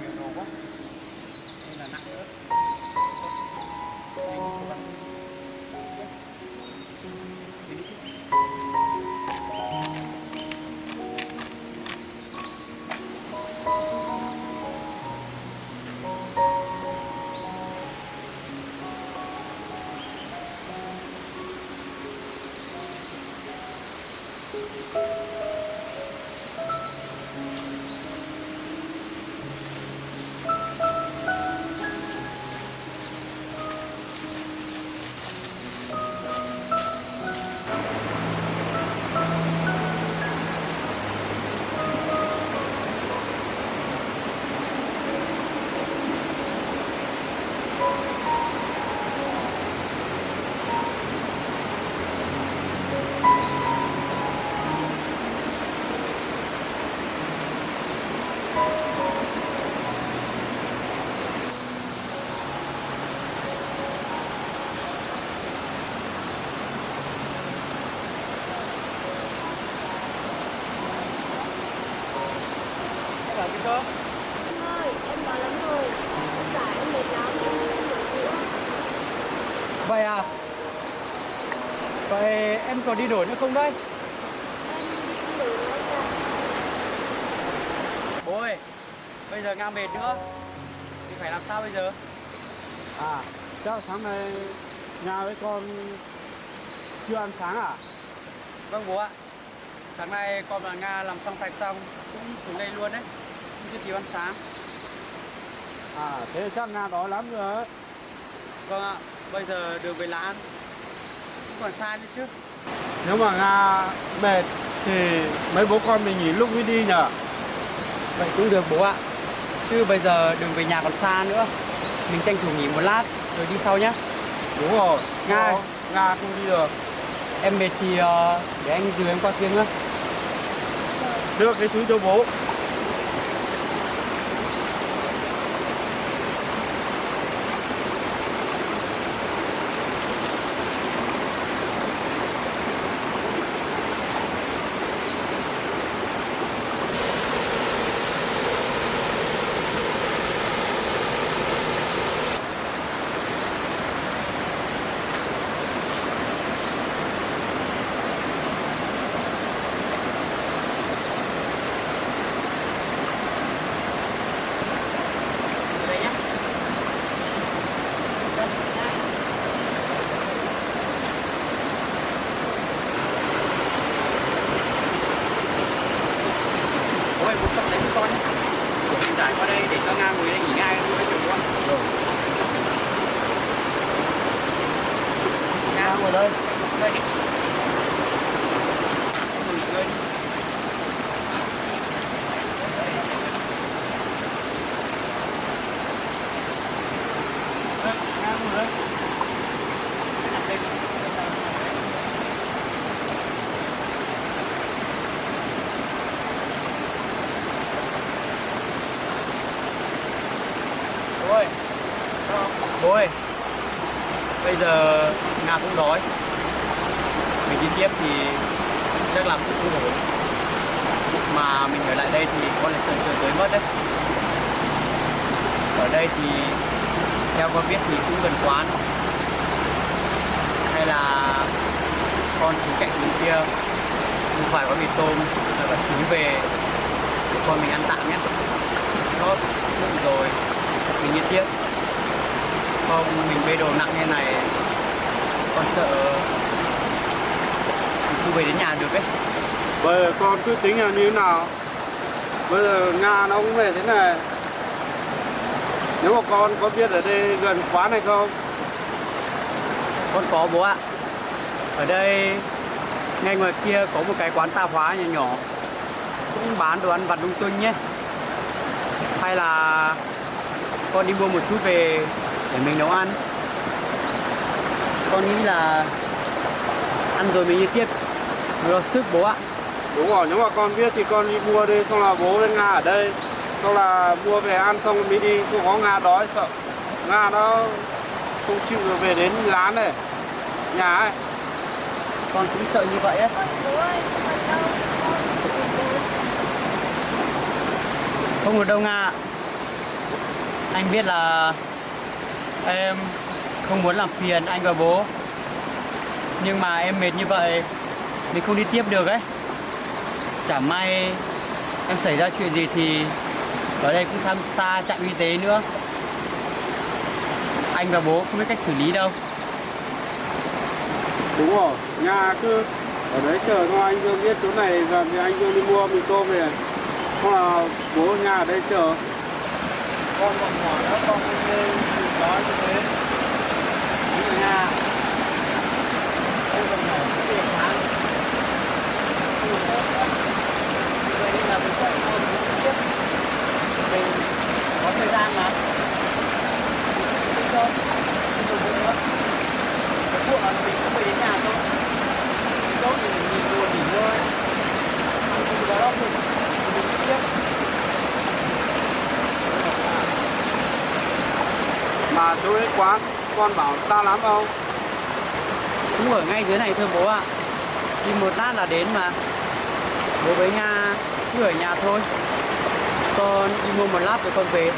nhiều đồ quá nên là nặng nữa. Nhanh đi các bạn. Đi đi. Làm gì cơ? Anh ơi, em đói lắm rồi. Dạ em mệt lắm, em không nổi nữa. Vậy à? Vậy em còn đi đổi nữa không đấy? Em đi đổi nữa nha. Bố ơi, bây giờ Nga mệt nữa thì phải làm sao bây giờ? À, chắc sáng nay nhà với con chưa ăn sáng à? Vâng bố ạ. Sáng nay con và Nga làm xong thạch xong cũng xuống đây luôn đấy. Không chưa kịp ăn sáng. À, thế chắc Nga đói lắm rồi ấy. Vâng ạ, bây giờ đường về là ăn. Cũng còn xa nữa chứ. Nếu mà Nga mệt thì mấy bố con mình nghỉ lúc mới đi nhở? Vậy cũng được bố ạ. Chứ bây giờ đường về nhà còn xa nữa. Mình tranh thủ nghỉ một lát rồi đi sau nhé. Đúng rồi, Nga. Nga không đi được. Em mệt thì để anh dìu em qua kia nữa. Đưa cái túi cho bố. Đây nhé. Bố ơi, bố cầm lấy cho con nhé. Mình giải qua đây để cho Nga ngồi đây nghỉ ngay với chồng con. Nga ngồi đây. Đây. Em ngồi nghỉ ngơi đi. Đây, Nga ngồi đây. Đặt đây. Bố ơi, bố ơi, bây giờ Nga cũng đói. Mình đi tiếp thì chắc là cũng không ổn. Mà mình ở lại đây thì con lại sợ trời tới mất đấy. Ở đây thì theo con biết thì cũng gần quán. Hay là con xuống cạnh bên kia mua vài gói mì tôm rồi là chuối về để con mình ăn tạm nhé. Nó bụng rồi mình đi tiếp. Không mình bê đồ nặng như này con sợ mình không về đến nhà được ấy. Bây giờ con cứ tính là như thế nào? Bây giờ Nga nó cũng về thế này. Nếu mà con có biết ở đây gần quán này không? Con có bố ạ. Ở đây ngay ngoài kia có một cái quán tạp hóa nhỏ nhỏ cũng bán đồ ăn vặt lung tung nhé. Hay là con đi mua một chút về để mình nấu ăn. Con nghĩ là ăn rồi mình đi tiếp mới có sức bố ạ. Đúng rồi, nếu mà con biết thì con đi mua đi, xong là bố với Nga ở đây. Xong là mua về ăn xong mới đi, không có Nga đói sợ. Nga nó không chịu được về đến lán này, nhà ấy. Con cũng sợ như vậy ấy. Bố ơi, còn đâu? Con Không ở đâu Nga ạ. Anh biết là em không muốn làm phiền anh và bố, nhưng mà em mệt như vậy mình không đi tiếp được ấy. Chả may em xảy ra chuyện gì thì ở đây cũng xa trạm y tế nữa. Anh và bố không biết cách xử lý đâu. Đúng rồi, nhà cứ ở đấy chờ thôi, anh Dương biết chỗ này và thì anh Dương đi mua mì tôm về. Không là bố nhà ở đây chờ. Con còn nhỏ nữa, con không nên đói như thế. Anh ở nhà em còn nhỏ có việc tháng không được tốt nữa. Vậy nên là mình phải thôi mình tiếp. Mình có thời gian mà. Đi thôi, không được bố nữa. Cái cuộc là mình không phải đến nhà thôi. Tốt thì mình buồn nghỉ ngơi. Ăn không có đâu mình đi tiếp. Mà chỗ ấy quán, con bảo xa lắm không? Cũng ở ngay dưới này thôi bố ạ. Đi một lát là đến mà. Bố với Nga cứ ở nhà thôi. Con đi mua một lát rồi con về.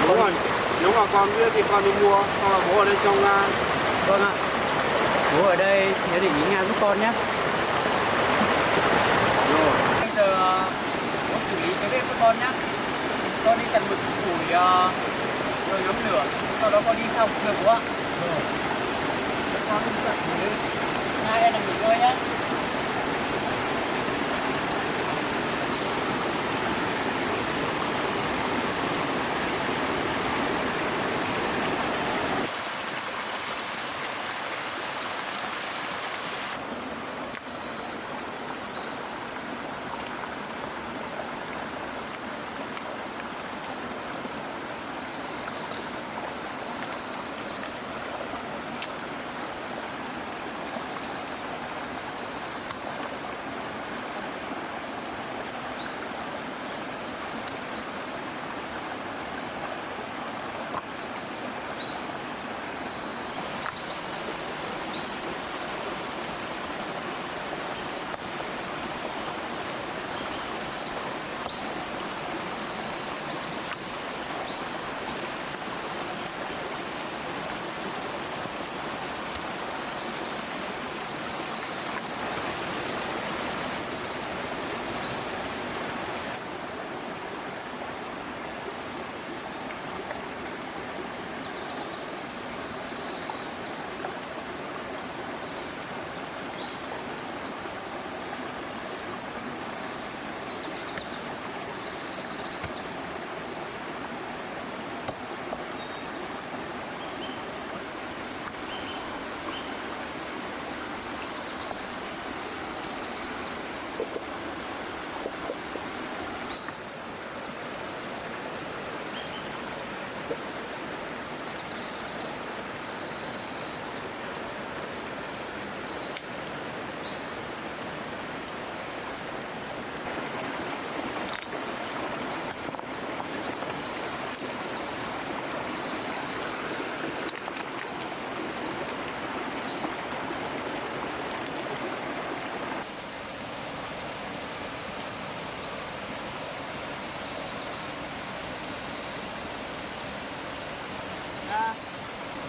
Đúng rồi, nếu mà con biết thì con đi mua, hoặc là bố ở đây trong Nga. Vâng ạ. Bố ở đây nhớ để ý Nga giúp con nhé. Rồi. Bây giờ bố xử lý cái bếp cho con nhé. Con đi chặt mực củi rồi nhóm lửa. Sau đó con đi sau được bố ạ. Rồi. Con đi chặt củi. Hai em làm nghỉ ngơi nhé.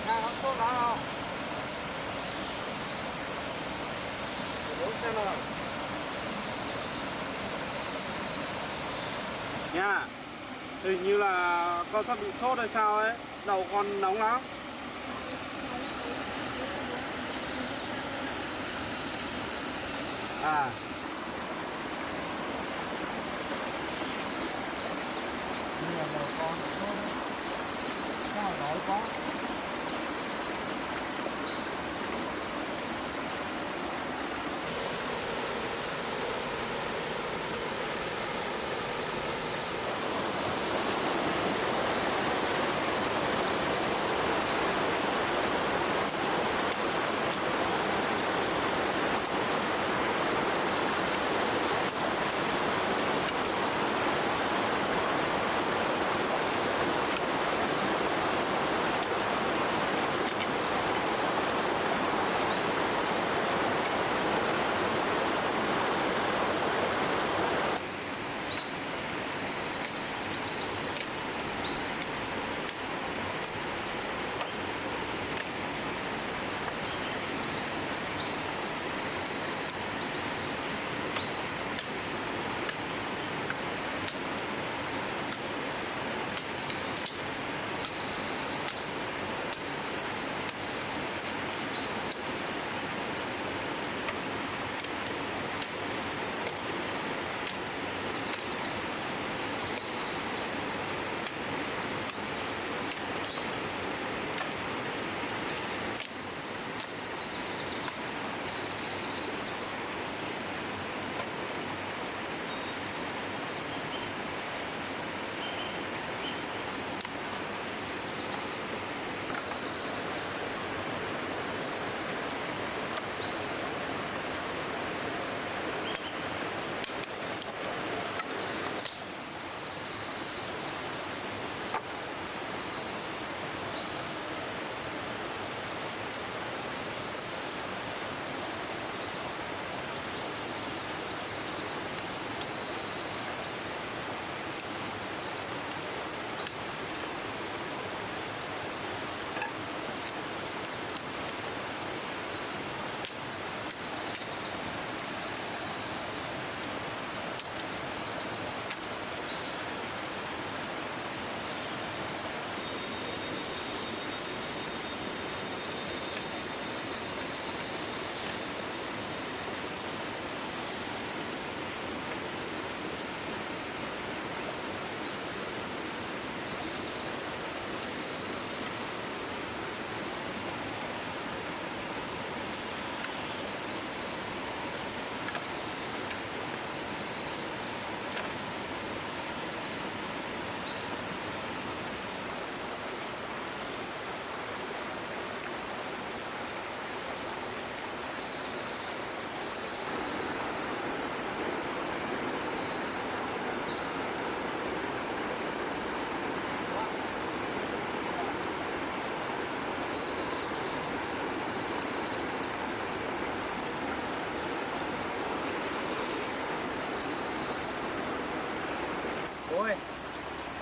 Nga có sốt lá không? Để bố xem nào. Nha, hình như là con sắp bị sốt hay sao ấy, đầu con nóng lắm. À, như là đầu con sốt đấy, sao đói quá.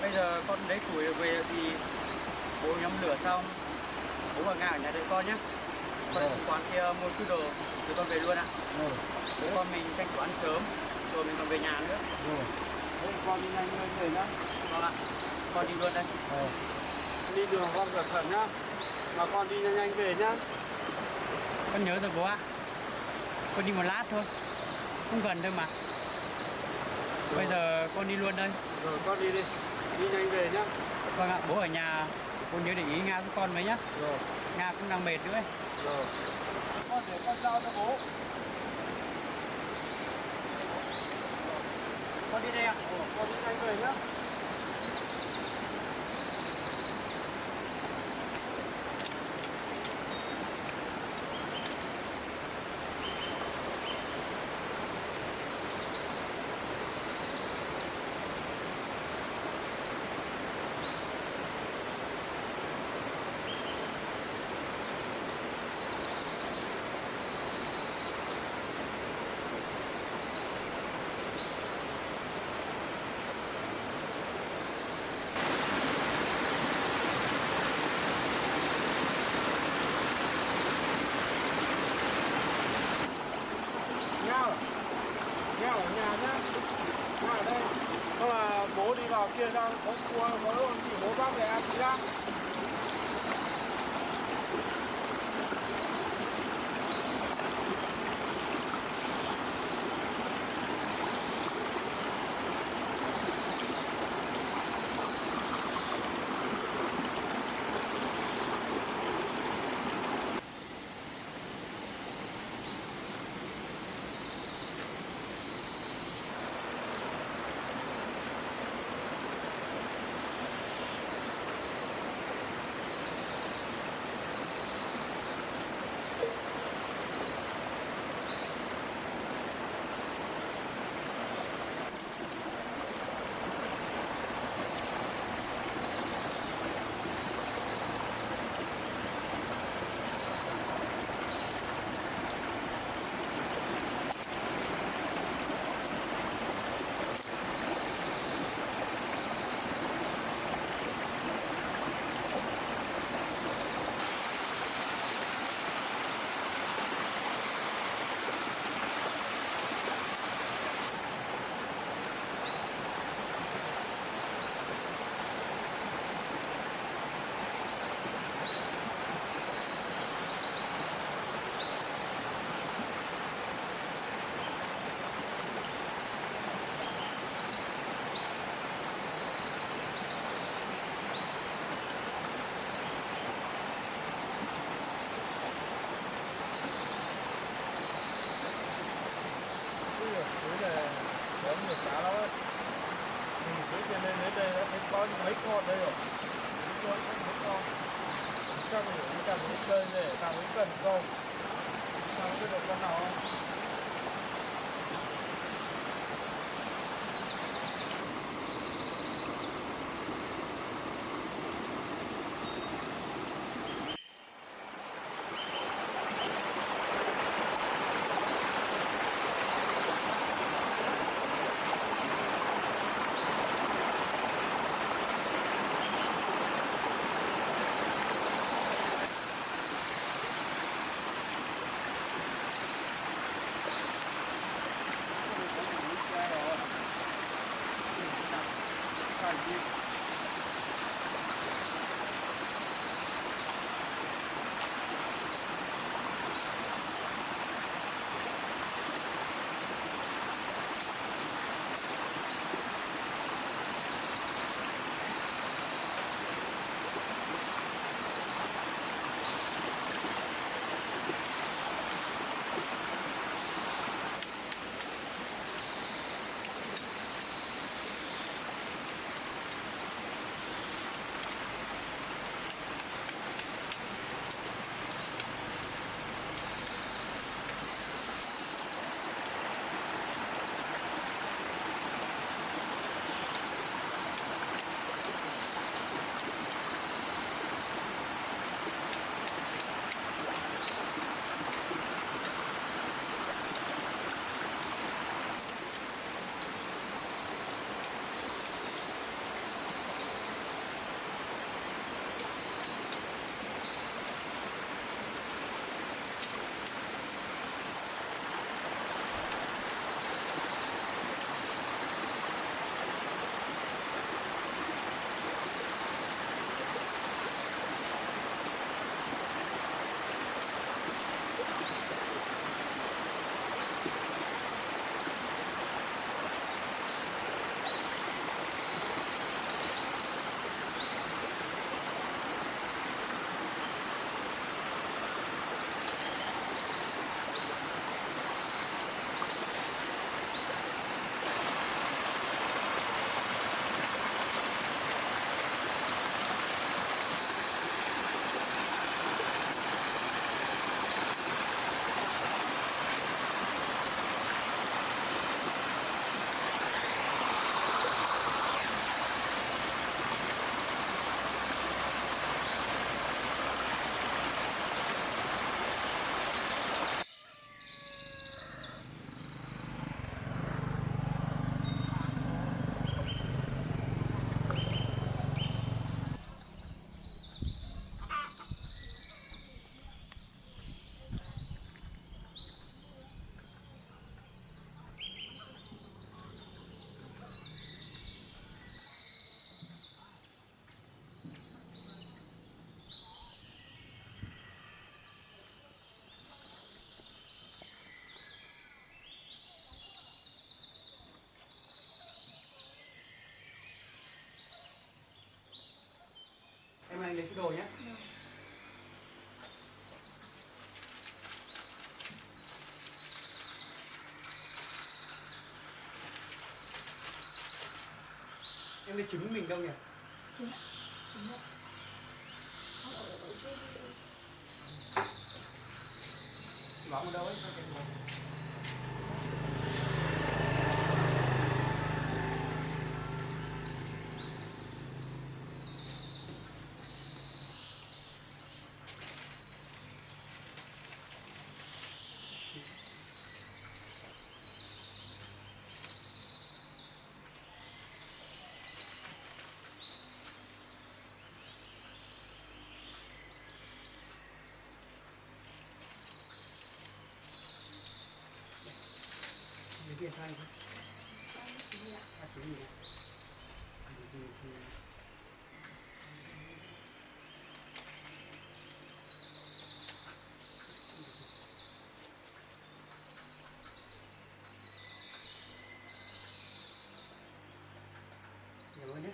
Bây giờ con lấy củi về thì bố nhóm lửa xong, bố và Nga ở nhà đợi con nhé. Con đi quán kia mua chút đồ rồi con về luôn ạ. Bố con mình tranh thủ ăn sớm rồi mình còn về nhà nữa. Thế con đi nhanh lên về nhá. Vâng ạ, con đi luôn đây. Đi đường con cẩn thận nhá. Mà con đi nhanh nhanh về nhá. Con nhớ rồi bố ạ. Con đi một lát thôi, không gần thôi mà. Bây giờ con đi luôn đây. Rồi con đi đi. Đi nhanh về nhá. Vâng ạ, bố ở nhà con nhớ để ý Nga với con với nhá. Rồi. Nga cũng đang mệt nữa ấy. Rồi. Con để con giao cho bố. Con đi đây ạ. Con đi nhanh về nhá. Nhau ở nhà nhá. Nhau ở đây. Đó là bố đi vào kia ra có cua có đồ gì bố bác về ăn tí ra. Có nhiều cá lắm ấy. Dưới trên lên đến đây đã thấy có mấy con đây rồi. Mấy con. Chắc là những càng ít chơi để càng ít cần không. Càng biết được con nào không? em lấy cái đồ nhé. Em lấy trứng mình đâu nhỉ? Trứng đâu? Không ở trên. Lõng ở đâu ấy cho em ngồi. Lấy tiền thay thôi. Trứng gì này? Cảm ơn nhé.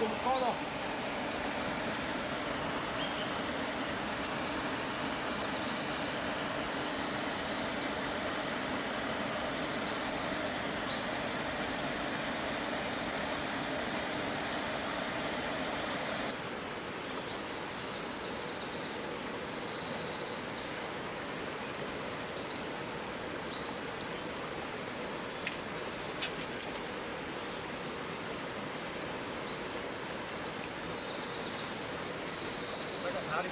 cùng con rồi. Howdy.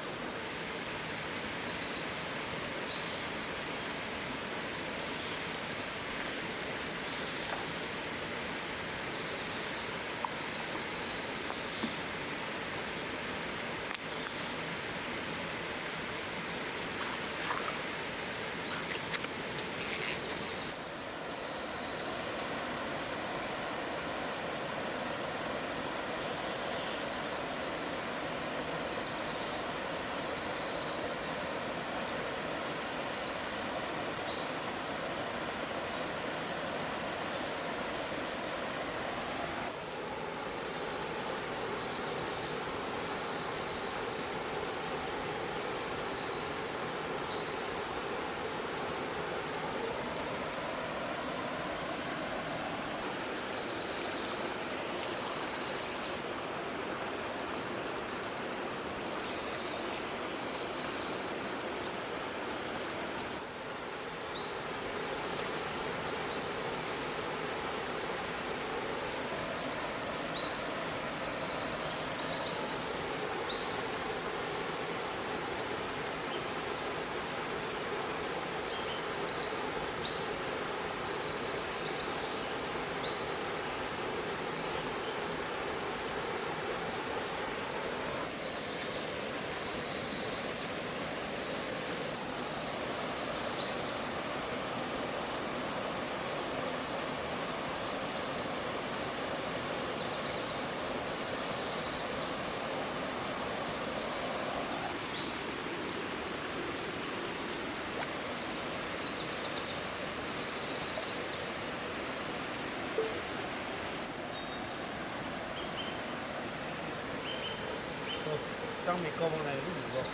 Trong mì câu này cũng đủ rồi.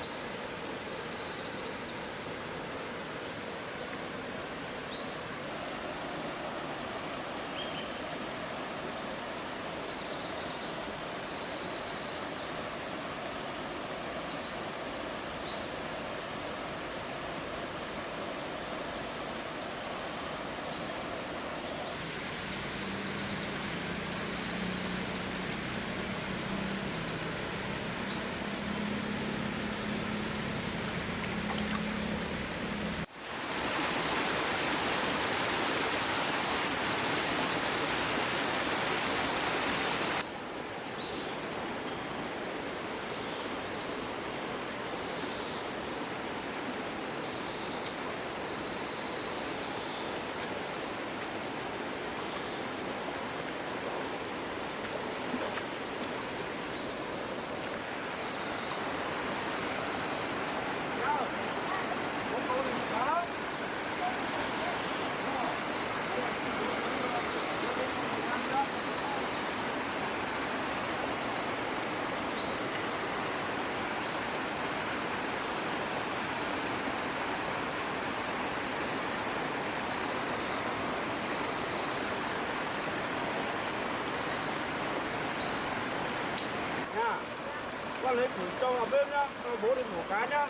Con lấy thử cho vào bếp nhá, cho bố đi mổ cá nhá.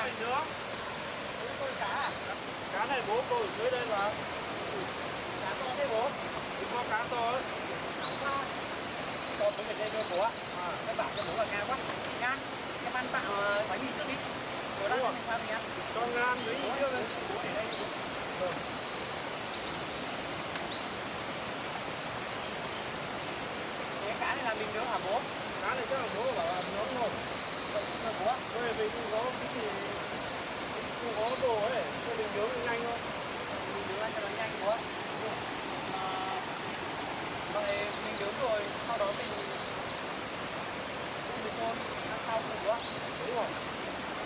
bình nướng. Con cá à? Cá này bố cô ở dưới đây mà. Cá to thế bố? Thì có cá to ấy. To tới đây thôi bố ạ. Các bạn cho bố là ngang quá. Ngang. Em ăn tạm bánh mì trước đi. Bố đang ăn sao mình ăn? Cho ngan với ý trước đây. Bố để đây. Rồi. Cái cá này là mình nướng hả bố? Cá này chắc là bố bảo là nướng rồi. Rồi bố ạ. Bây mình không có cái gì, không có đồ ấy, cho mình nướng nhanh thôi. Mình nướng ăn cho nó nhanh bố ạ. Vậy mình nướng rồi, sau đó mình mì tôm ăn sau cùng bố ạ. Đúng rồi.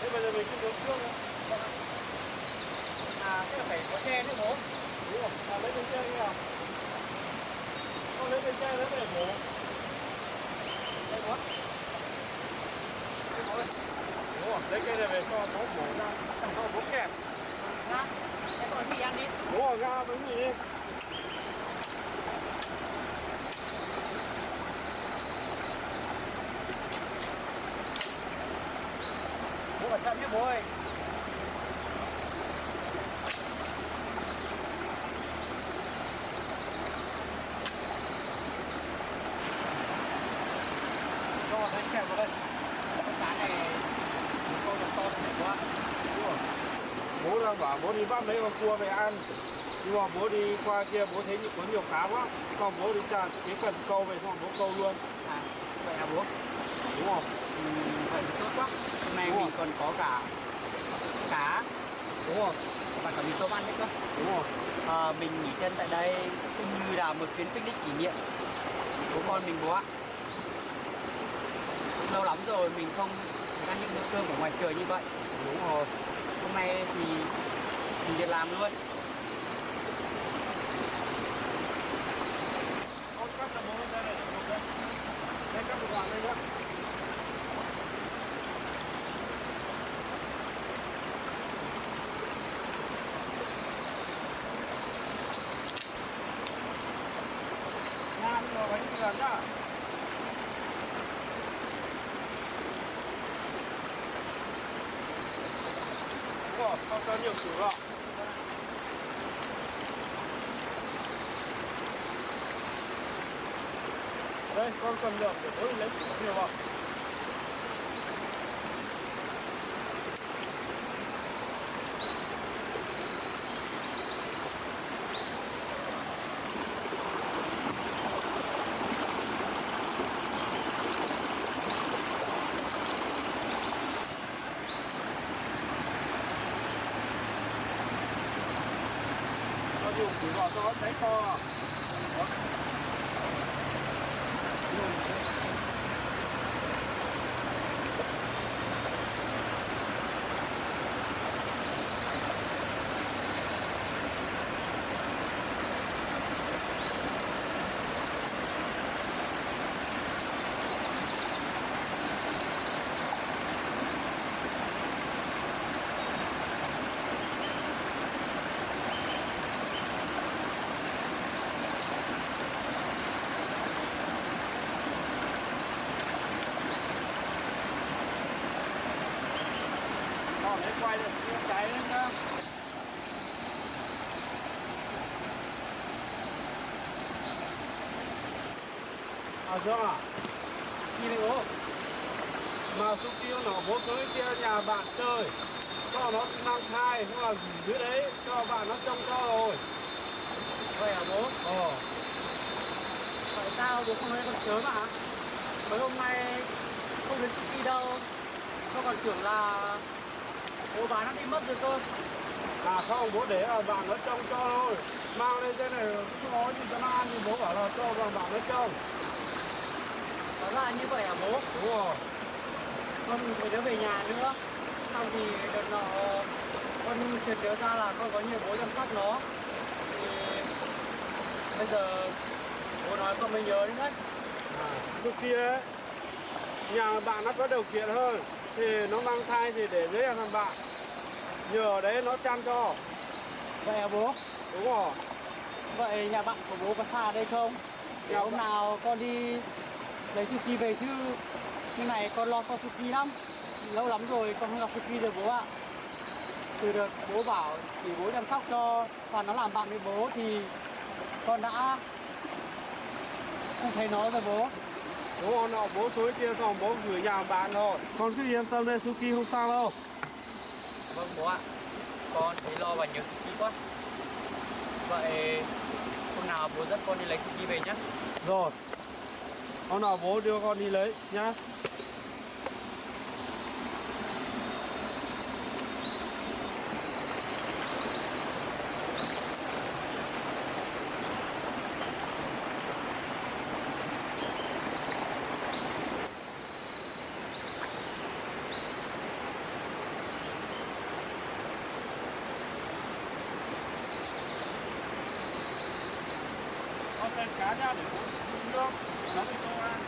Thế bây giờ mình cứ nướng trước thôi. Thế là phải có tre nữa bố. Đúng rồi. Lấy bên trên nghe nào. Không lấy bên trên lấy về bố. Đây bố. Đây bố ơi. Đúng rồi. Lấy cây này về cho bố bổ ra. Cho bố kẹp. Nga. Em có mì ăn đi. Đúng rồi, ra bánh mì đi. Bố phải chậm nhé bố ơi. Cho vào đây kẹp vào đây. Con cá này một con to này quá. Đúng rồi. Bố đang bảo bố đi bắt mấy con cua về ăn. Nhưng mà bố đi qua kia bố thấy có nhiều cá quá. Còn bố đi chặt cái cần câu về xong bố câu luôn. Vậy à bố? Đúng không? Vậy thì tốt quá. Hôm nay Đúng mình rồi. còn có cả cá Đúng rồi. và cả mì tôm ăn nữa cơ. Đúng rồi. Mình nghỉ chân tại đây cũng như là một chuyến picnic kỷ niệm của con mình bố ạ. Lâu lắm rồi mình không ăn những bữa cơm ở ngoài trời như vậy. Đúng rồi. Hôm nay thì mình được làm luôn. Con cắt cho bố lên đây này. Đây cắt một đoạn đây nữa. Nha, bây giờ bánh mì làm nhá. Đúng rồi, con có nhiều củ rồi. Đây, con cầm lượng để bố đi lấy củ nhiều vào. Cho nhiều củ vào cho nó cháy to. Đó. Còn đấy quay được cháy lên nhá. Dương à? Đi đây bố. Mà Su Kiêu nó bố tới cái kia nhà bạn chơi. Cho nó mang thai, xong là dưới đấy cho bạn nó trông to rồi. Vậy à bố? Ờ. Tại sao bố không nói con sớm ạ? Mấy hôm nay không đến đi đâu. Tôi còn tưởng là bố bán nó đi mất rồi cơ. À không, bố để là bạn nó trông cho thôi. Mang lên trên này không có gì cho nó ăn thì bố bảo là cho vào bạn nó trông. Đó là như vậy à bố? Đúng rồi. Con phải đứa về nhà nữa. Xong thì đợt nọ con chợt nhớ ra là con có nhiều bố chăm sóc nó. Thì bây giờ bố nói con mới nhớ đến đấy. Trước kia ấy, nhà bạn nó có điều kiện hơn thì nó mang thai thì để dưới thằng bạn. Nhờ đấy nó chăm cho. Vậy à bố? Đúng rồi. Vậy nhà bạn của bố có xa ở đây không? Để Nhà hôm bạn- nào con đi lấy Suki về chứ. Như này con lo con Suki lắm. Lâu lắm rồi con không gặp Suki rồi bố ạ. từ được bố bảo chỉ bố chăm sóc cho và nó làm bạn với bố thì con đã không thấy nó rồi bố. Bố con nọ bố tối kia xong bố gửi nhà bạn thôi. Con cứ yên tâm đây, Suki không sao đâu. Vâng bố ạ, con thấy lo và nhớ Suki quá. Vậy hôm nào bố dẫn con đi lấy Suki về nhé. Rồi. Hôm nào bố đưa con đi lấy nhá. Con xem cá ra để bố nước nó mới cho ăn.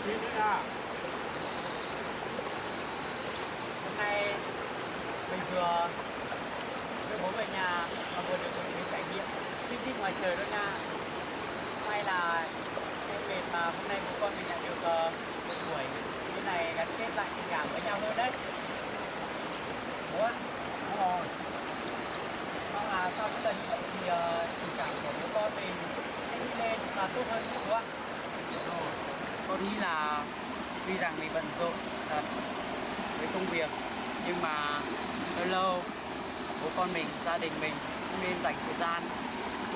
Đi nữa à? Hôm nay mình vừa với bố về nhà và vừa được một trải nghiệm picnic ngoài trời đó nha. May là em mệt mà hôm nay bố con mình lại được một buổi như này gắn kết lại tình cảm với nhau hơn đấy. Bố ạ, mong là sau cái lần như vậy thì tình cảm của bố con mình sẽ đi lên và tốt hơn nữa bố ạ. Con nghĩ là tuy rằng mình bận rộn thật với công việc nhưng mà lâu lâu bố con mình, gia đình mình cũng nên dành thời gian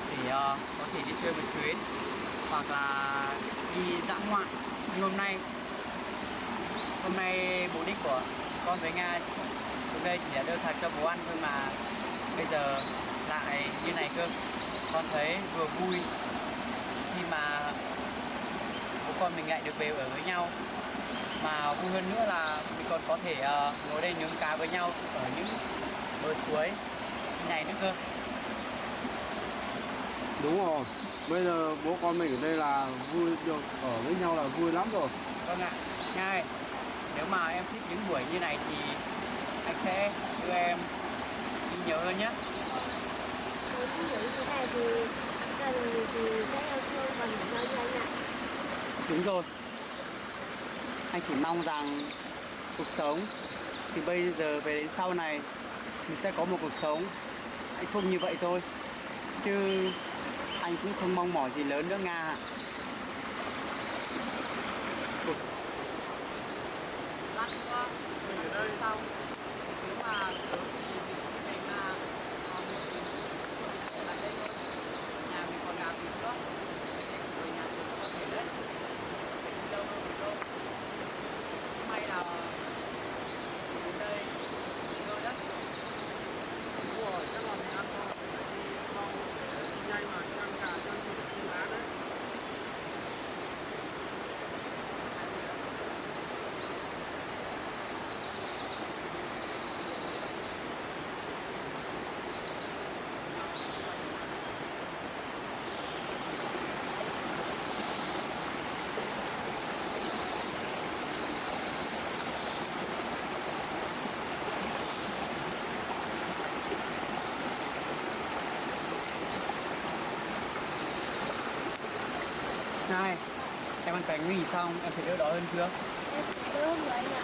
để có thể đi chơi một chuyến hoặc là đi dã ngoại như hôm nay mục đích của con với Nga xuống đây chỉ là đơn thuần cho bố ăn thôi mà bây giờ lại như này cơ. Con thấy vừa vui khi mà bố con mình lại được về ở với nhau mà vui hơn nữa là mình còn có thể ngồi đây nướng cá với nhau ở những bờ suối như này nữa cơ. Đúng rồi. Bây giờ bố con mình ở đây là vui, được ở với nhau là vui lắm rồi. Vâng ạ. Nga ơi, nếu mà em thích những buổi như này thì anh sẽ đưa em đi nhiều hơn nhé. Ví dụ như thế này thì gia đình mình thì sẽ yêu thương và hiểu nhau như anh ạ. Đúng rồi. Anh chỉ mong rằng cuộc sống thì bây giờ về đến sau này mình sẽ có một cuộc sống hạnh phúc như vậy thôi. Chứ anh cũng không mong mỏi gì lớn nữa Nga ạ. Lát nữa mình ở đây sau nếu mà sớm thì mình về Nga còn mình lại đây thôi. Nhà mình còn làm gì nữa rồi nhà mình có thể đấy đi đâu đâu may là đến đây thôi đó. Đúng rồi, chắc là mình ăn thôi. Đi xong nhanh mà ăn gà cho ăn lá đấy. Này, Em ăn bánh mì xong em thấy đỡ đói hơn chưa? em đỡ hơn rồi anh ạ.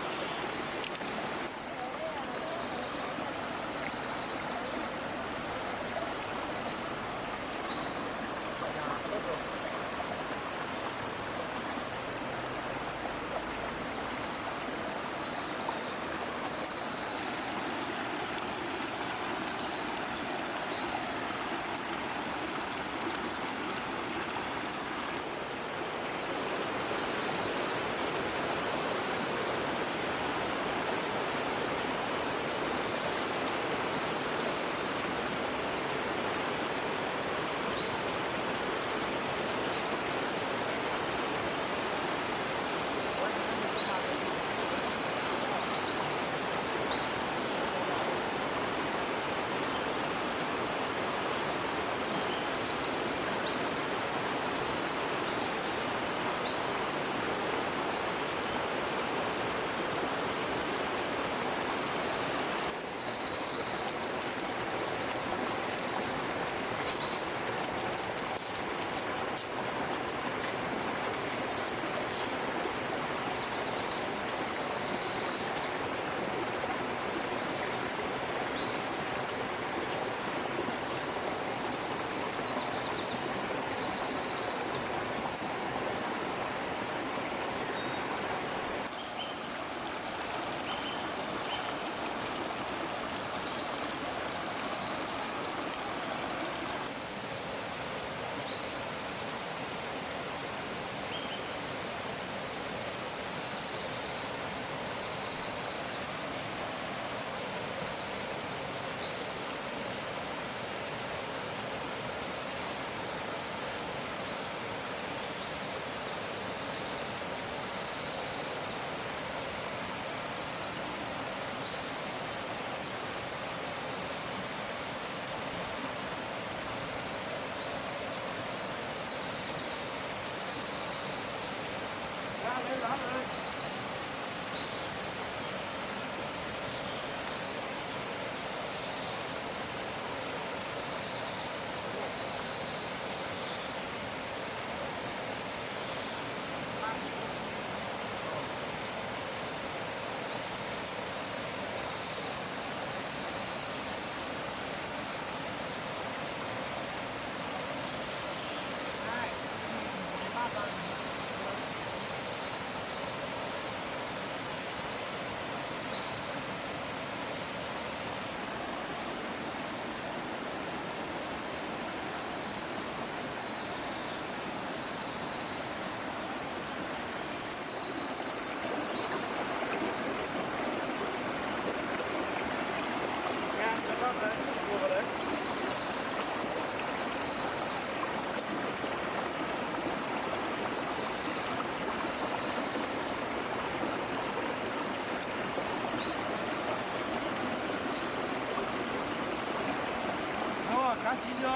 Cá chín chưa?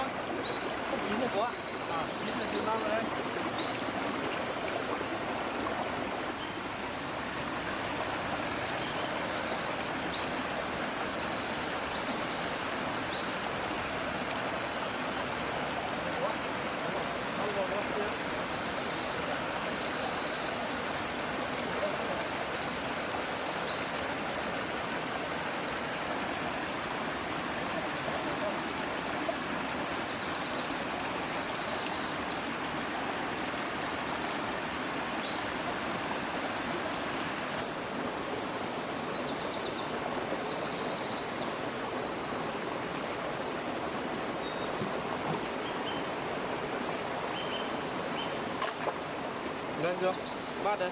Không chín được bố ạ. Chín là chín năm đấy. Lên chưa? Bát đây.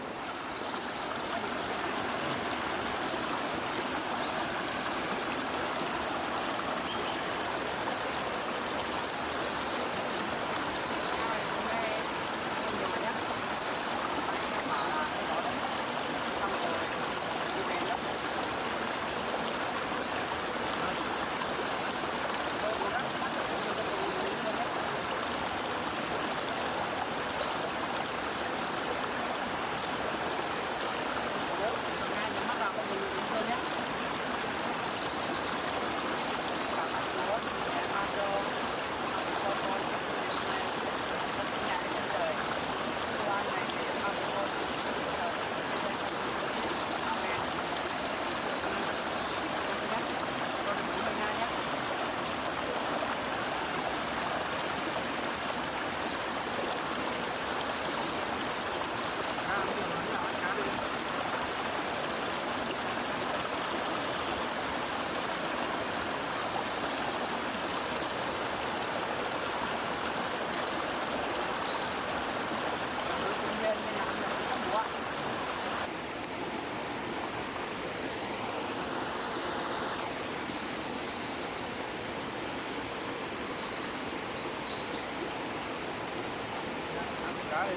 cá đi.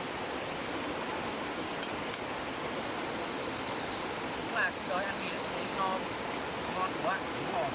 Đúng là cái gói ăn mì này thấy ngon, ngon quá. Đúng rồi.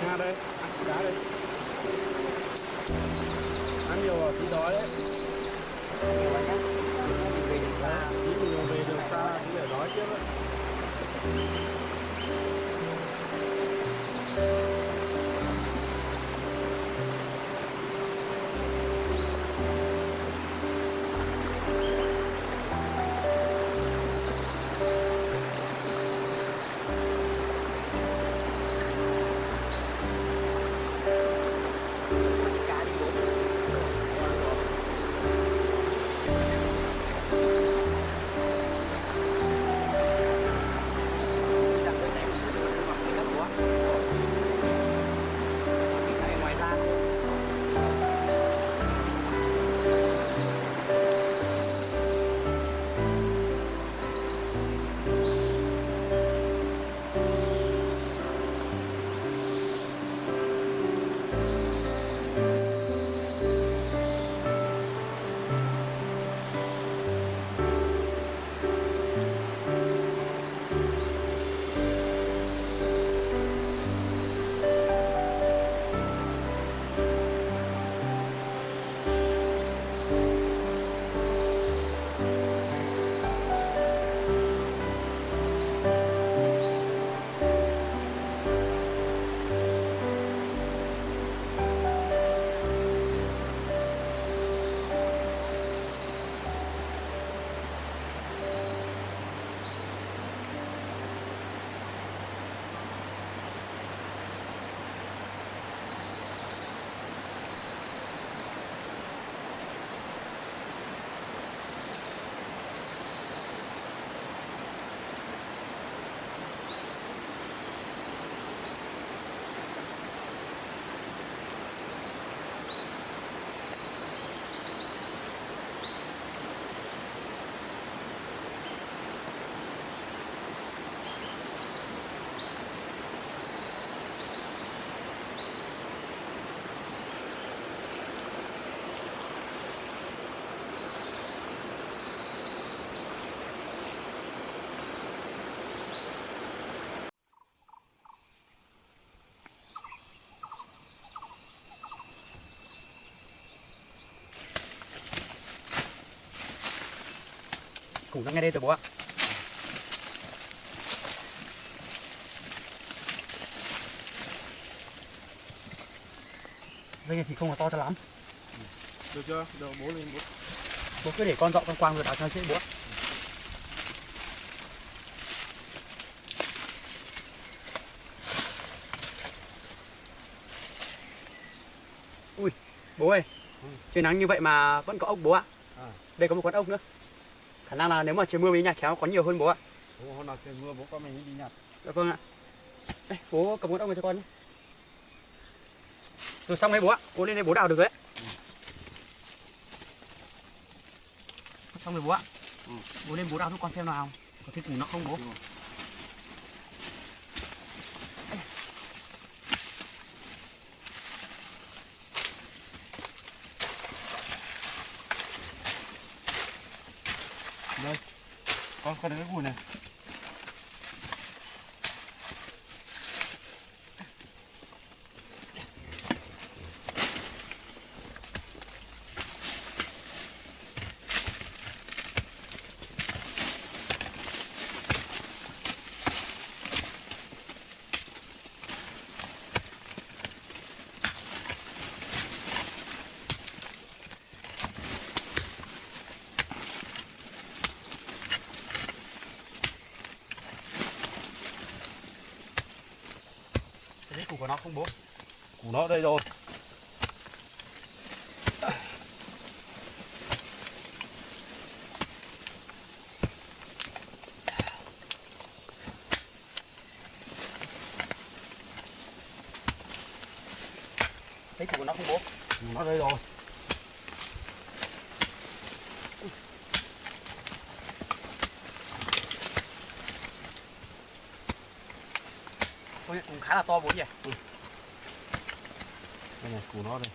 Nga đây, ăn cá đây. Ăn nhiều à, xí đói đấy. Tí mình về đường xa, tí để đói tiếp đấy. Cá đi bố. Đặt cái này mặc cái đất quá. Cái này ngoài ra. Củ nó ngay đây rồi bố ạ. Dây này thì không có to cho lắm. Được chưa? Được, bố lên bố. Bố cứ để con dọn con quang rồi đào cho nó dễ bố ạ. Ui, bố ơi, trời nắng như vậy mà vẫn có ốc bố ạ. Đây có một con ốc nữa. Khả năng là nếu mà trời mưa với nhà khéo có nhiều hơn bố ạ. Hôm nào trời mưa bố con mình đi nhặt. Dạ vâng ạ. Đây, bố cầm con ốc này cho con nhé. Rồi xong đấy bố ạ, bố lên đây bố đào được đấy. Xong rồi bố ạ. Bố lên bố đào giúp con xem nào. Có thấy củ nó không bố? Đây, con cái củ này. nó không bố. Củ nó đây rồi. Thấy củ của nó không bố? Củ nó đây rồi. Ôi, cũng khá là to bố nhỉ? Đây này, củ nó đây.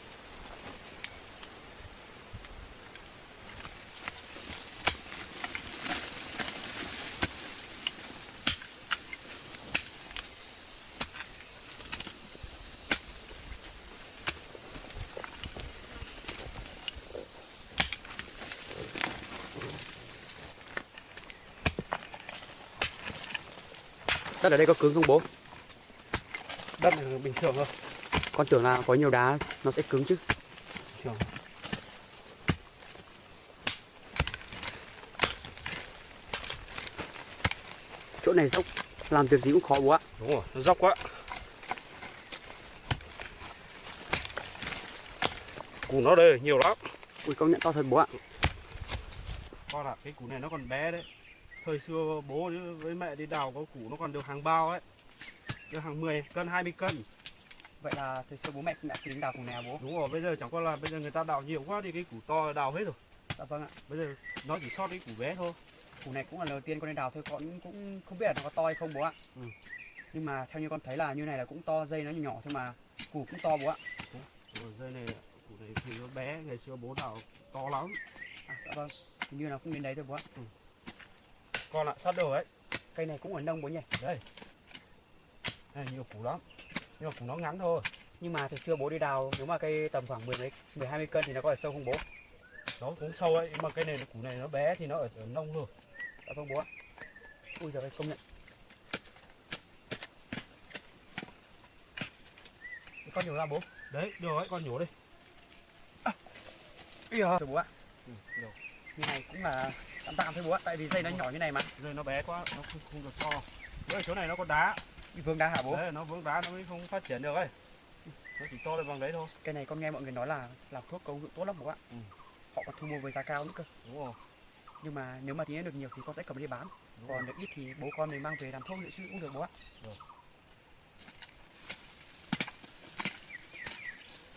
Đất ở đây có cứng không bố? Đất này bình thường thôi. Con tưởng là có nhiều đá nó sẽ cứng chứ. Bình thường. Chỗ này dốc, làm việc gì cũng khó bố ạ. Đúng rồi, nó dốc quá. Củ nó đây nhiều lắm. Ui công nhận to thật bố ạ. Con ạ, cái củ này nó còn bé đấy. Thời xưa bố với mẹ đi đào có củ nó còn được hàng bao ấy. Được hàng 10 cân, 20 cân. Vậy là thời xưa bố mẹ cũng đã tính đào củ này à bố? Đúng rồi, bây giờ chẳng qua là bây giờ người ta đào nhiều quá thì cái củ to đào hết rồi. Dạ vâng ạ. Bây giờ nó chỉ sót cái củ bé thôi. Củ này cũng là lần đầu tiên con đi đào thôi, con cũng không biết là nó có to hay không bố ạ. Nhưng mà theo như con thấy là như này là cũng to, dây nó nhỏ thôi mà củ cũng to bố ạ. Dây này, củ này thì nó bé, ngày xưa bố đào to lắm. Dạ vâng, hình như là không đến đấy thôi bố ạ. Con ạ, sắp được đấy. Cây này cũng ở nông bố nhỉ? Đây. Này nhiều củ lắm. Nhưng mà củ nó ngắn thôi. Nhưng mà thời xưa bố đi đào nếu mà cây tầm khoảng 10-20 cân thì nó có ở sâu không bố? Nó cũng sâu ấy, nhưng mà cây này củ này nó bé thì nó ở nông rồi. Dạ vâng bố ạ. Ui giời ơi, công nhận. Con nhổ ra bố. Đấy, được đấy, con nhổ đi. Ui giời bố ạ. Được. Như này cũng là tạm tạm thôi bố ạ, tại vì dây nó nhỏ như này mà. Dây nó bé quá, nó không được to. Với chỗ này nó có đá. Bị vương đá hả bố? Đấy, nó vướng đá nó mới không phát triển được ấy. Nó chỉ to lên bằng đấy thôi. Cây này con nghe mọi người nói là làm thuốc công dụng tốt lắm bố ạ. Họ còn thu mua với giá cao nữa cơ. Đúng rồi. Nhưng mà nếu mà tí được nhiều thì con sẽ cầm đi bán. Đúng Còn rồi. được ít thì bố con mình mang về làm thuốc dự trữ cũng được bố ạ. Được.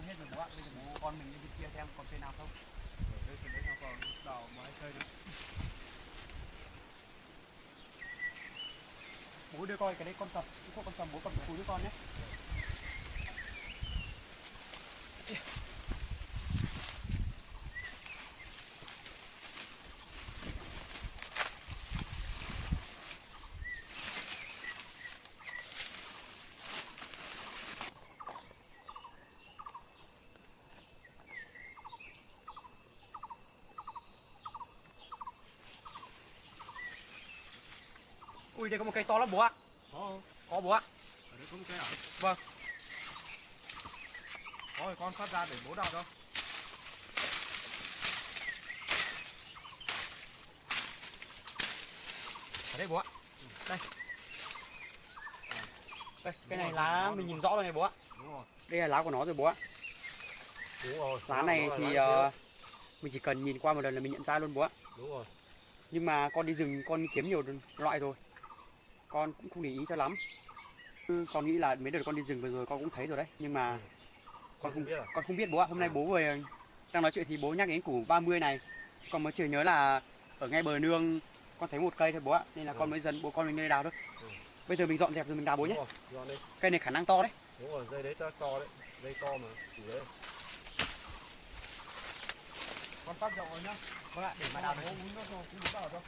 Hết rồi bố ạ, bây giờ bố con mình đi bên kia xem còn cây nào không. Đấy, thì đấy nó còn đào mấy cây nữa. Bố đưa coi cái đấy con cầm, cái thuốc con cầm bố cầm cúi với con nhé. Ui đây có một cây to lắm bố ạ. Có bố ạ. Ở đây có một cây à? Vâng. Thôi con phát ra để bố đào cho. Ở đây bố ạ. Đây. Đây, cái này lá mình nhìn rõ rồi này bố ạ. Đúng rồi. Đây là lá của nó rồi bố ạ. Đúng rồi. Lá này thì mình chỉ cần nhìn qua một lần là mình nhận ra luôn bố ạ. Đúng rồi. Nhưng mà con đi rừng con kiếm nhiều loại rồi, con cũng không để ý cho lắm. Con nghĩ là mấy đợt con đi rừng vừa rồi con cũng thấy rồi đấy, nhưng mà con không biết bố ạ. Hôm nay bố vừa đang nói chuyện thì bố nhắc đến củ 30 này, con mới chợt nhớ là ở ngay bờ nương con thấy một cây thôi bố ạ, nên là con mới dẫn bố con mình đi đào thôi. Bây giờ mình dọn dẹp rồi mình đào bố nhé. Cây này khả năng to đấy. Đúng rồi, dây đấy to đấy, dây to mà, củ đấy. Con phát rộng rồi nhá. Vâng ạ, để mà đào bố được. muốn nó rồi, cũng bố đào cho.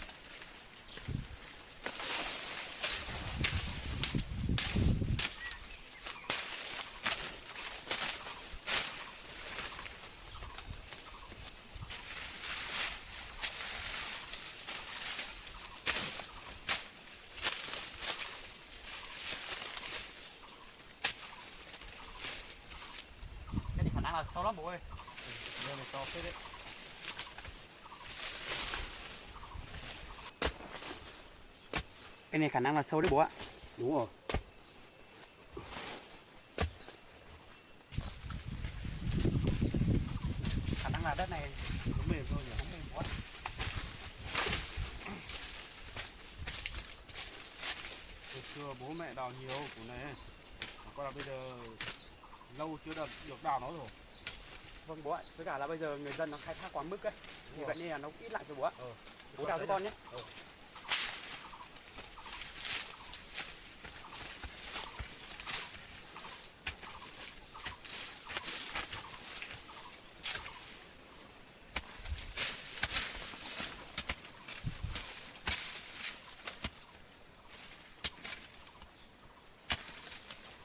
Cái này khả năng là sâu lắm bố ơi. Dây này to phết đấy. Cái này khả năng là sâu đấy bố ạ. Đúng rồi. là đất này nó mềm thôi nhỉ. không mềm quá. Hồi xưa bố mẹ đào nhiều củ này, còn là bây giờ lâu chưa được đào nó rồi. Vâng bố ạ, với cả là bây giờ người dân nó khai thác quá mức ấy, vì rồi. vậy nên là nó ít lại rồi bố ạ. Ờ. Bố đào cho con nhé.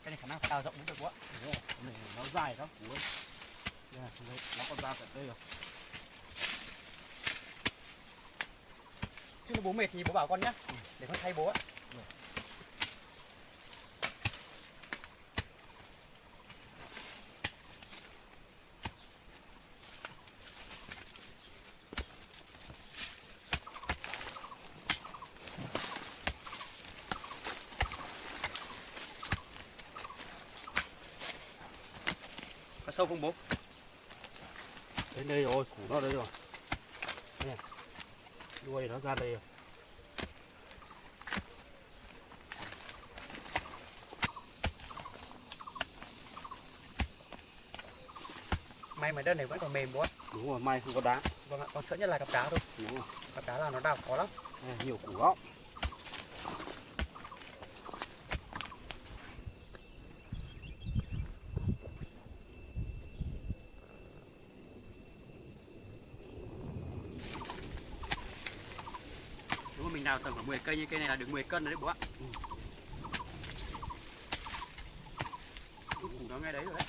Cái này khả năng phải đào rộng cũng được bố ạ. Đúng rồi. Này nó dài lắm củ ấy. Đây, nó còn ra tận đây rồi. Chứ nếu bố mệt thì bố bảo con nhé, để con thay bố ạ. Có sâu không bố? Đến đây rồi, củ nó đây rồi. Nè, đuôi nó ra đây rồi. May mà đất này vẫn còn mềm bố ạ. Đúng rồi, may không có đá. Vâng ạ, con sợ nhất là cặp đá thôi. Đúng rồi. Cặp đá là nó đào khó lắm. Nè, nhiều củ lắm. Nếu mà mình đào tầm khoảng 10 cây như cây này là được 10 cân rồi đấy bố ạ. Củ nó ngay đấy rồi đấy.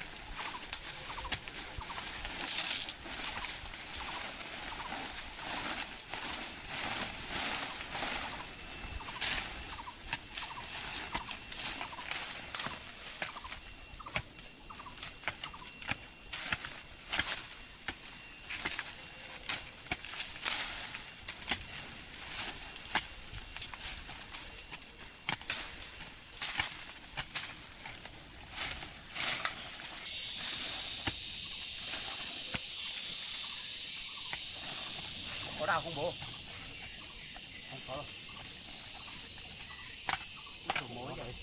Có đào không bố? Không có đâu. Củ mối vậy.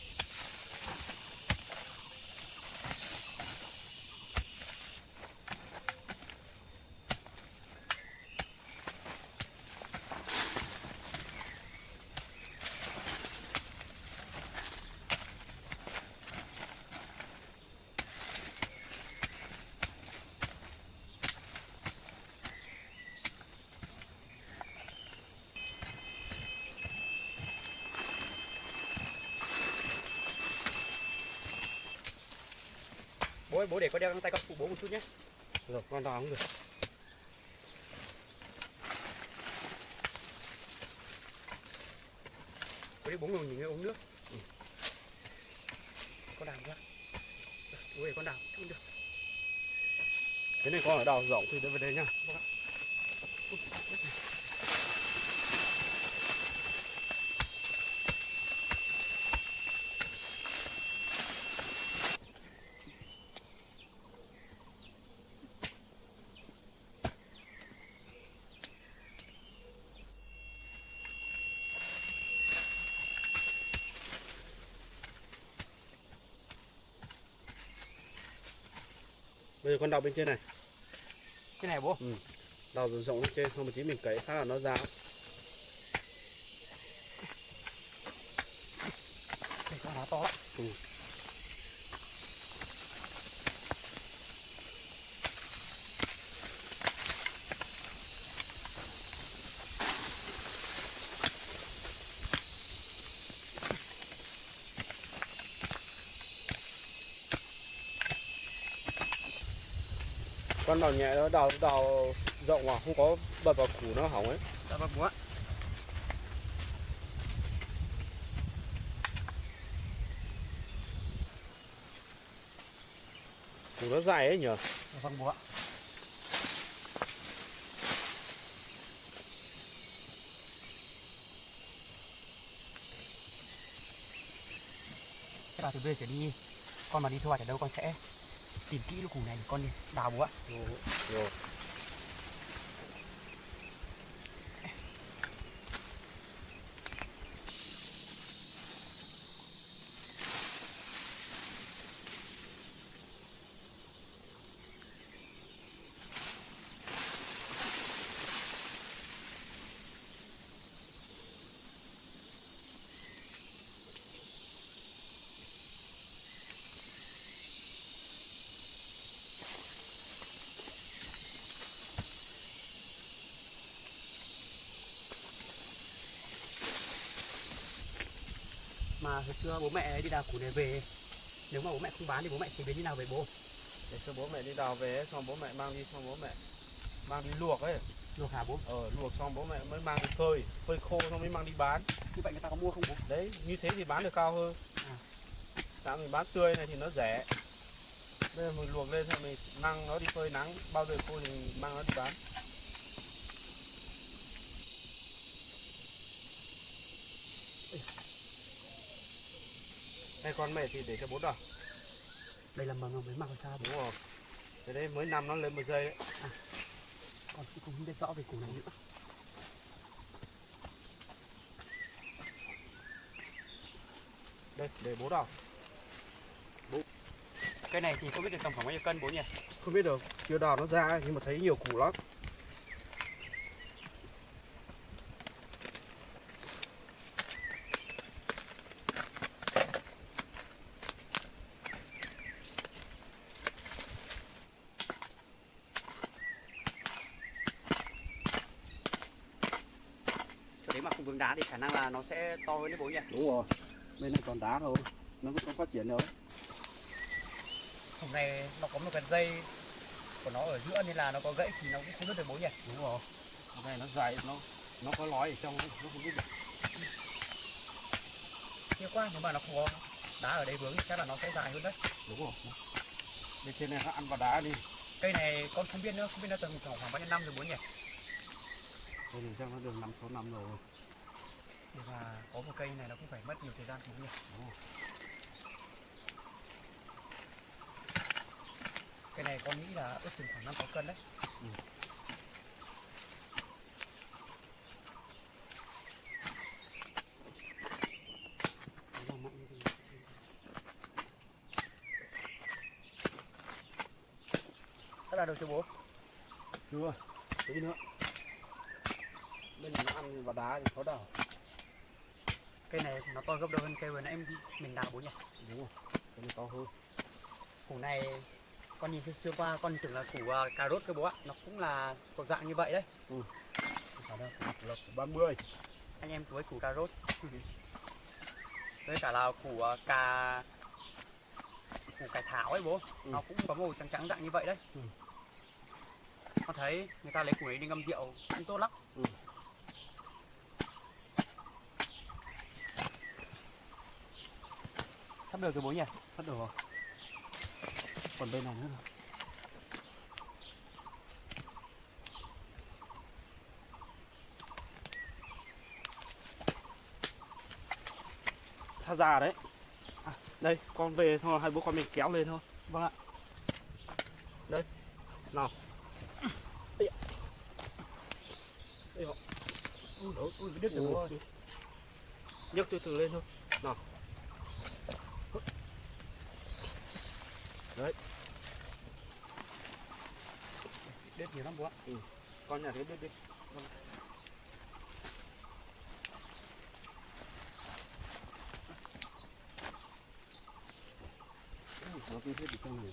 Bố ơi, bố để con đeo găng tay con phụ bố một chút nhé. Rồi, con đào không được. Bố đi bố ngồi nghỉ ngơi uống nước. Con đào ra. Bố để con đào không được. Thế này con ở đào rộng thì về đây nhá. Vâng ạ. Bây giờ con đào bên trên này. Cái này bố. Ừ. Đào rộng bên trên, không một tí mình cấy khá là nó ra. Đây con nó to lắm. Ừ. Con đào nhẹ nó đào rộng mà không có bật vào củ nó hỏng ấy. Dạ vâng bố ạ. Củ nó dài ấy nhỉ. Dạ vâng bố ạ. Thế là từ bây giờ trở đi, con mà đi thu hoạch ở đâu con sẽ tìm kỹ lũ củ này để con đi đào bố ạ. Rồi. Mà hồi xưa bố mẹ đi đào củ này về, nếu mà bố mẹ không bán thì bố mẹ chế biến như nào về bố? Để cho bố mẹ đi đào về, xong bố mẹ mang đi, xong bố mẹ mang đi luộc ấy. Luộc hả bố? Luộc xong bố mẹ mới mang đi phơi, phơi khô xong mới mang đi bán. Như vậy người ta có mua không bố? Đấy, như thế thì bán được cao hơn. Tại mình bán tươi này thì nó rẻ. Bây giờ mình luộc lên xong mình mang nó đi phơi nắng, bao giờ khô thì mình mang nó đi bán. Đây con mẹ thì để cho bố đào. Đây là mầm mới mọc sao bố? Đúng rồi. Thế đây mới nằm nó lên một giây đấy. Con cũng không biết rõ về củ này nữa. Đây, để bố đào. Cây này thì không biết được tầm khoảng bao nhiêu cân bố nhỉ? Không biết được, chưa đào nó ra nhưng mà thấy nhiều củ lắm. Chỗ đấy mà không vướng đá thì khả năng là nó sẽ to hơn đấy bố nhỉ? Đúng rồi, bên này còn đá thôi, nó vẫn không phát triển nữa. Hôm nay nó có một cái dây của nó ở giữa nên là nó có gãy thì nó cũng không biết được bố nhỉ? Đúng rồi, cái này nó dài, nó có lói ở trong, nó không biết được. Tiếc quá, nếu mà nó không có đá ở đây vướng thì chắc là nó sẽ dài hơn đấy. Đúng rồi, bên trên này nó ăn vào đá đi. Cây này con không biết nữa, không biết nó từng khoảng bao nhiêu năm rồi bố nhỉ? Đây thì chắc nó được 5-6 năm rồi. Để mà có một cây này nó cũng phải mất nhiều thời gian bố nhỉ? Đúng rồi. Cây này con nghĩ là ước chừng khoảng 5-6 cân đấy. Sắp ra được chưa bố? Chưa, tí nữa. Bên này nó ăn vào đá thì khó đào. Cây này nó to gấp đôi hơn cây vừa nãy mình đào bố nhỉ? Đúng rồi, cái này to hơn. Củ này con nhìn xưa qua con tưởng là củ cà rốt cơ bố ạ. Nó cũng là thuộc dạng như vậy đấy. Cả đây, là 30. Anh em với củ cà rốt. Với cả là củ cải thảo ấy bố. Nó cũng có màu trắng trắng dạng như vậy đấy. Con thấy người ta lấy củ này đi ngâm rượu cũng tốt lắm. Sắp được rồi bố nhỉ? Sắp được rồi. Còn bên này nữa rồi. Tha già đấy. Đây, con về thôi, hai bố con mình kéo lên thôi. Vâng ạ. Đây, nào. Ây da. Ây da. Ui, đứt rồi bố ơi. Nhấc từ từ lên thôi. Nào. Đấy. Đứt nhiều lắm bố ạ. Con nhà thế đứt đi. Nó cứ hết được trong này.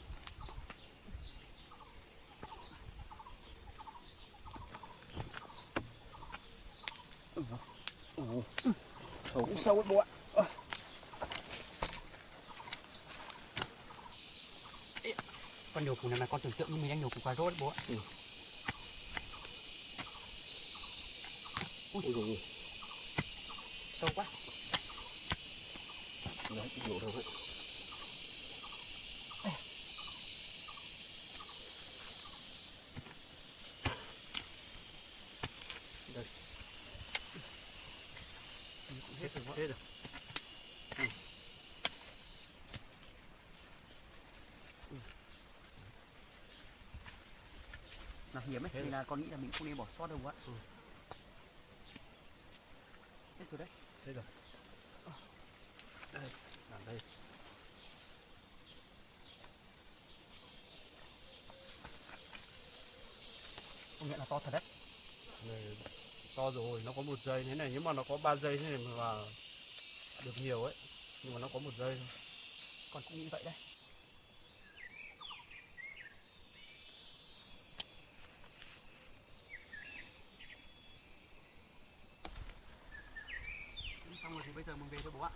Cũng sâu ấy bố ạ. Con nhổ củ này mà con tưởng tượng như mình đang nhổ củ cà rốt bố ạ. Ui, Sâu quá. đấy, nhổ được đấy. Đây. Hết rồi, hết rồi. Là hiếm ấy, nên là con nghĩ là mình không nên bỏ sót đâu bố ạ. Hết rồi đấy. Thế rồi. Đây, làm đây. Công nhận là to thật đấy. Này, to rồi, nó có 1 giây thế này, nếu mà nó có 3 giây thế này mà được nhiều ấy, nhưng mà nó có 1 giây thôi. Con cũng nghĩ vậy đấy. Xong rồi thì bây giờ mình về thôi bố ạ.